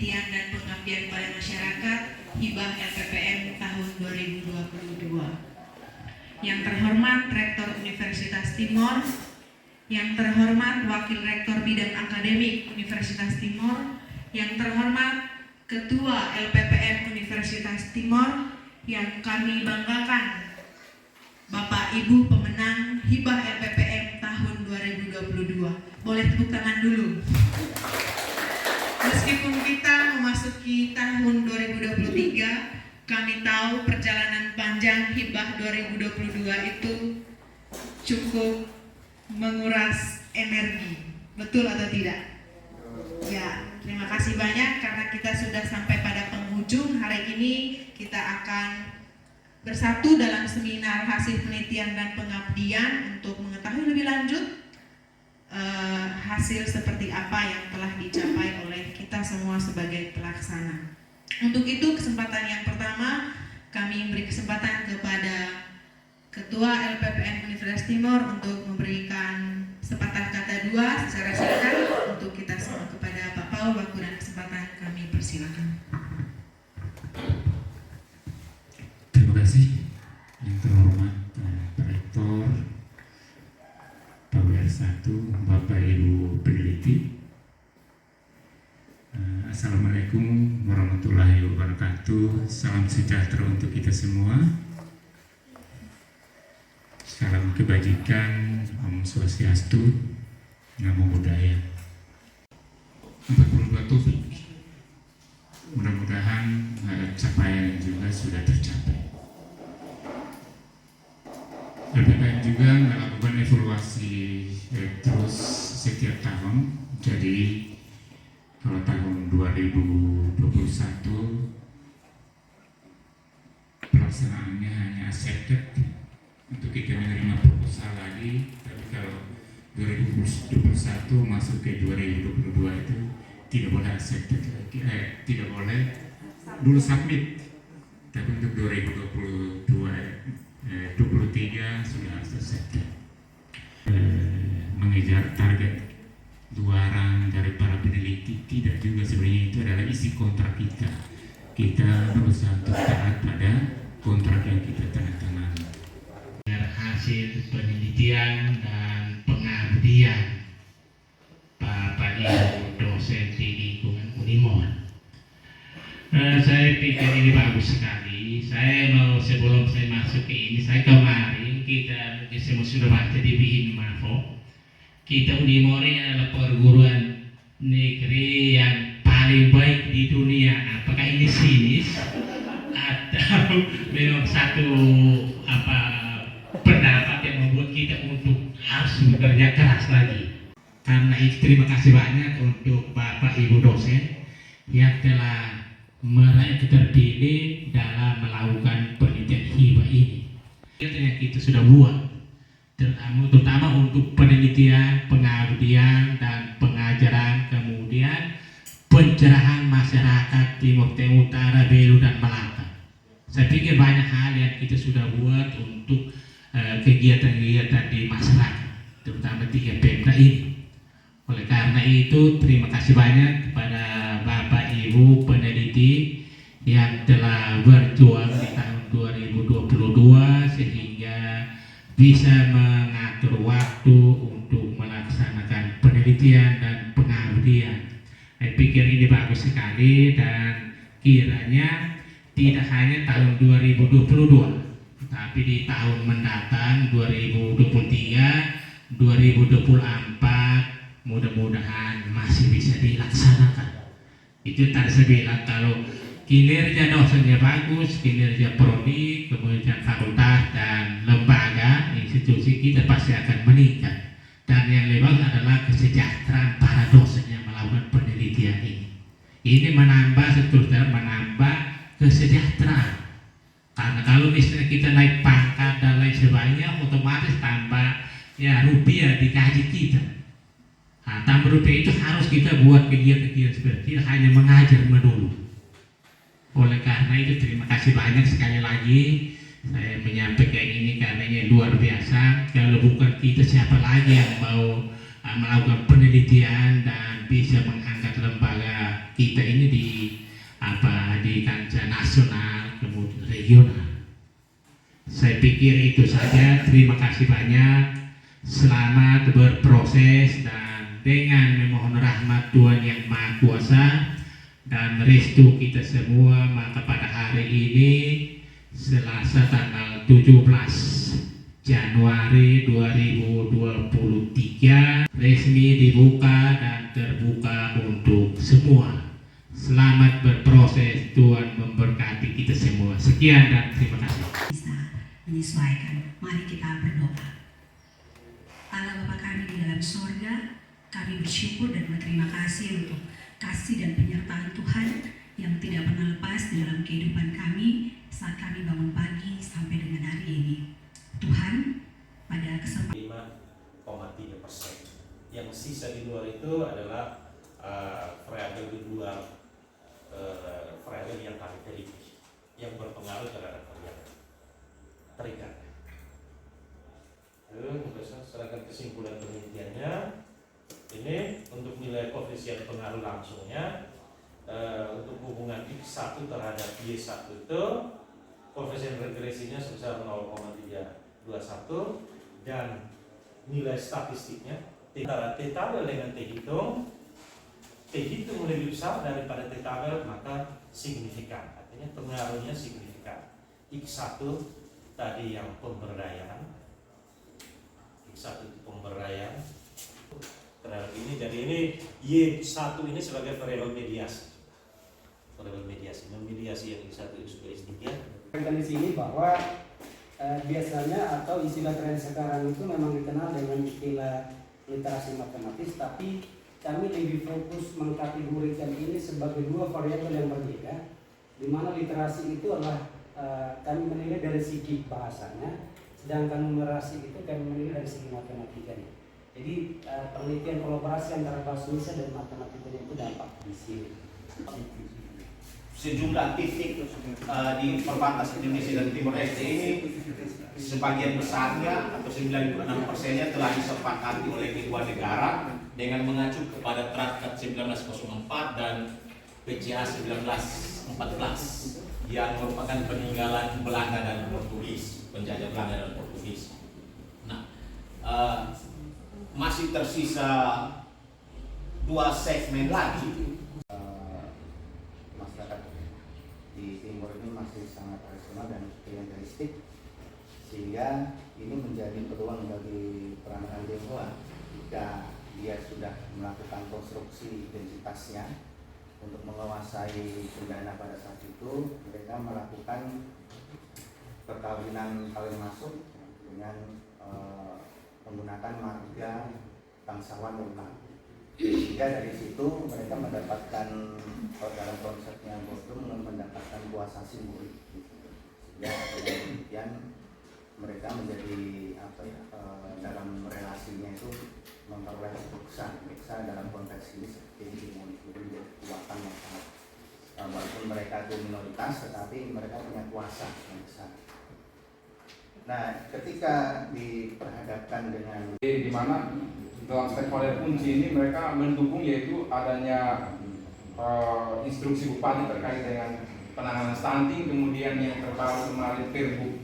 Penelitian dan Pengabdian pada Masyarakat Hibah LPPM tahun 2022. Yang terhormat Rektor Universitas Timor, yang terhormat Wakil Rektor Bidang Akademik Universitas Timor, yang terhormat Ketua LPPM Universitas Timor, yang kami banggakan Bapak Ibu pemenang Hibah LPPM tahun 2022. Boleh tepuk tangan dulu. Meskipun kita memasuki tahun 2023, kami tahu perjalanan panjang Hibah 2022 itu cukup menguras energi. Betul atau tidak? Ya, terima kasih banyak karena kita sudah sampai pada penghujung. Hari ini kita akan bersatu dalam seminar hasil penelitian dan pengabdian untuk mengetahui lebih lanjut hasil seperti apa yang telah dicapai oleh kita semua sebagai pelaksana. Untuk itu, kesempatan yang pertama kami beri kesempatan kepada Ketua LPPM Universitas Timor untuk memberikan sepatah kata dua secara singkat untuk kita semua. Kepada Pak Paul, waktu dan kesempatan kami persilakan. Terima kasih yang terhormat Pak Rektor, Pak WR1, Bapak Ibu peneliti. Assalamualaikum warahmatullahi wabarakatuh. Salam sejahtera untuk kita semua. Salam kebajikan, Om Swastiastu, Namo Buddhaya. 42 topik. Mudah-mudahan capaian juga sudah tercapai. LPPM juga melakukan evaluasi terus setiap tahun. Jadi kalau tahun 2021 pelaksanaannya hanya accepted untuk kita menerima proposal lagi, tapi kalau 2021 masuk ke 2022 itu tidak boleh accepted lagi, tidak boleh dulu submit, tapi untuk 2023 sudah harus accepted. Mengejar target luaran dari para peneliti tidak juga, sebenarnya itu adalah isi kontrak kita. Kita berusaha untuk taat pada kontrak yang kita tandatangani. Hasil penelitian dan pengabdian Bapak Ibu dosen di lingkungan Unimor. Saya pikir ini bagus sekali. Saya mau, sebelum saya masuk ke ini, saya kemarin kita semua sudah baca di Bihin Mafo. Kita Unimor adalah perguruan negeri yang paling baik di dunia. Apakah ini sinis atau memang satu pendapat yang membuat kita untuk harus bekerja keras lagi? Karena itu terima kasih banyak untuk Bapak Ibu dosen yang telah meraih terpilih dalam melakukan penelitian hibah ini. Yang kita sudah buat, terutama untuk penelitian, pengabdian, dan pengajaran, kemudian pencerahan masyarakat Timur Tengah Utara, Belu, dan Melaka. Saya pikir banyak hal yang kita sudah buat untuk kegiatan-kegiatan di masyarakat, terutama 3 Pemda ini. Oleh karena itu, terima kasih banyak kepada Bapak Ibu peneliti yang telah berjuang di tahun 2022 sehingga bisa mengatur waktu untuk melaksanakan penelitian dan pengabdian. Saya pikir ini bagus sekali dan kiranya tidak hanya tahun 2022, tapi di tahun mendatang 2023, 2024 mudah-mudahan masih bisa dilaksanakan. Itu tadi saya bilang, kalau kinerja dosennya bagus, kinerja prodi, kemudian fakultas dan lembaga, institusi kita pasti akan meningkat. Dan yang lebih bagus adalah kesejahteraan para dosen yang melakukan penelitian ini. Ini seterusnya menambah kesejahteraan. Karena kalau misalnya kita naik pangkat dan lain sebagainya, otomatis tambah rupiah di gaji kita. Nah, tambah rupiah itu harus kita buat kegiatan-kegiatan seperti itu, hanya mengajar melulu. Oleh karena itu terima kasih banyak sekali lagi saya menyampaikan ini karena ini luar biasa. Kalau bukan kita, siapa lagi yang mau melakukan penelitian dan dan bisa mengangkat lembaga kita ini di kancah nasional kemudian regional. Saya pikir itu saja. Terima kasih banyak. Selamat berproses dan dengan memohon rahmat Tuhan yang Maha Kuasa dan restu kita semua, maka pada hari ini Selasa tanggal 17 Januari 2023 resmi dibuka dan terbuka untuk semua. Selamat berproses, Tuhan memberkati kita semua. Sekian dan terima kasih. Bisa menyesuaikan. Mari kita berdoa. Allah Bapa kami di dalam sorga, kami bersyukur dan berterima kasih untuk kasih dan penyertaan Tuhan yang tidak pernah lepas di dalam kehidupan kami saat kami bangun pagi sampai dengan hari ini. Tuhan, pada kesempatan 5,3%. Yang sisa di luar itu adalah variabel kedua, variabel yang kami teliti yang berpengaruh terhadap variabel terikat. Serahkan kesimpulan penelitiannya. Ini untuk nilai koefisien pengaruh langsungnya, untuk hubungan X1 terhadap Y1 itu koefisien regresinya sebesar 0,321 dan nilai statistiknya antara T tabel dengan T hitung lebih besar daripada T tabel, maka signifikan, artinya pengaruhnya signifikan. X1 tadi yang pemberdayaan, X1 itu pemberdayaan terhadap ini, jadi ini Y1 ini sebagai variabel mediasi, memediasi yang X1 X2 X3. Di sini bahwa biasanya atau istilah tren sekarang itu memang dikenal dengan istilah literasi matematis, tapi kami lebih fokus mengkategorikan ini sebagai dua variabel yang berbeda, di mana literasi itu adalah kami menilai dari segi bahasanya, sedangkan numerasi itu kami menilai dari segi matematikanya. Jadi penelitian kolaborasi antara bahasa Indonesia dan matematika itu dampak di sini. Sejumlah titik di perbatasan Indonesia dan Timor Leste ini sebagian besarnya atau 96%-nya telah disepakati oleh kedua negara dengan mengacu kepada Traktat 1904 dan PCA 1914 yang merupakan peninggalan Belanda dan Portugis, penjajah Belanda dan Portugis. Nah, masih tersisa 2 segmen lagi. Masyarakat di timur ini masih sangat rasional dan klientelistik, sehingga ini menjadi peluang bagi peranakan Tionghoa jika dia sudah melakukan konstruksi identitasnya untuk menguasai pendana. Pada saat itu mereka melakukan perkawinan kawin masuk dengan menggunakan marga bangsawan lokal, sehingga dari situ mereka mendapatkan dalam konsepnya Bodong mendapatkan kuasa simbolik, sehingga dengan demikian mereka menjadi dalam relasinya itu memperoleh buksa dalam konteks ini seperti ini menjadi kekuatan yang sangat, walaupun mereka itu minoritas tetapi mereka punya kuasa yang besar. Nah, ketika diperhadapkan dengan di mana dalam stakeholder kunci ini mereka mendukung yaitu adanya instruksi bupati terkait dengan penanganan stunting, kemudian yang terbaru kemarin Pergub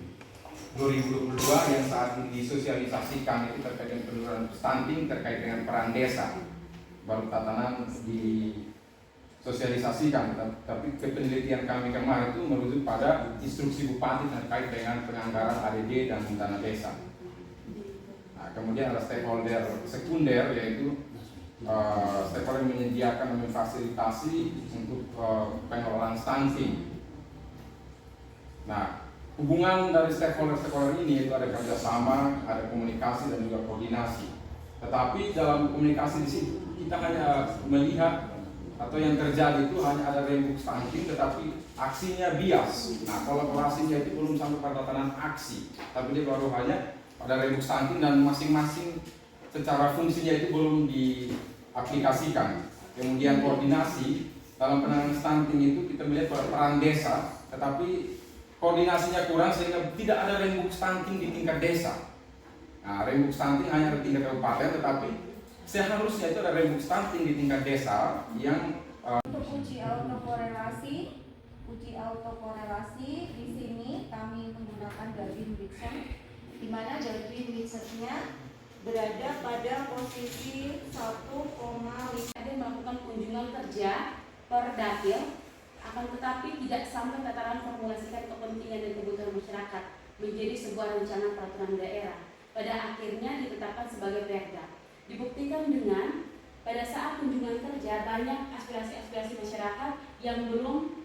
2022 yang saat ini disosialisasikan itu terkait dengan penurunan stunting terkait dengan peran desa, baru tatanan disosialisasikan, tapi penelitian kami kemarin itu merujuk pada instruksi bupati terkait dengan penganggaran ADD dan dana desa. Nah, kemudian ada stakeholder sekunder yaitu stakeholder menyediakan dan memfasilitasi untuk pengelolaan stunting. Nah, hubungan dari stakeholder ini itu ada kerjasama, ada komunikasi dan juga koordinasi. Tetapi dalam komunikasi di sini kita hanya melihat atau yang terjadi itu hanya ada rembuk stunting, tetapi aksinya bias. Nah, kolaborasinya itu belum sampai pada tatanan aksi, tapi dia baru hanya pada rembuk stunting dan masing-masing secara fungsinya itu belum diaplikasikan. Kemudian koordinasi dalam penanganan stunting itu kita melihat pada peran desa, tetapi koordinasinya kurang sehingga tidak ada rembuk stunting di tingkat desa. Nah, rembuk stunting hanya di tingkat kabupaten, tetapi seharusnya itu ada rembuk stunting di tingkat desa yang Untuk uji autokorelasi di sini kami menggunakan Darwin-Whitson, di mana Darwin-Whitson-nya berada pada posisi 1,5. Ada melakukan kunjungan kerja per dapil, akan tetapi tidak sampai tataran formulasikan kepentingan dan kebutuhan masyarakat menjadi sebuah rencana peraturan daerah. Pada akhirnya ditetapkan sebagai perda. Dibuktikan dengan pada saat kunjungan kerja banyak aspirasi-aspirasi masyarakat yang belum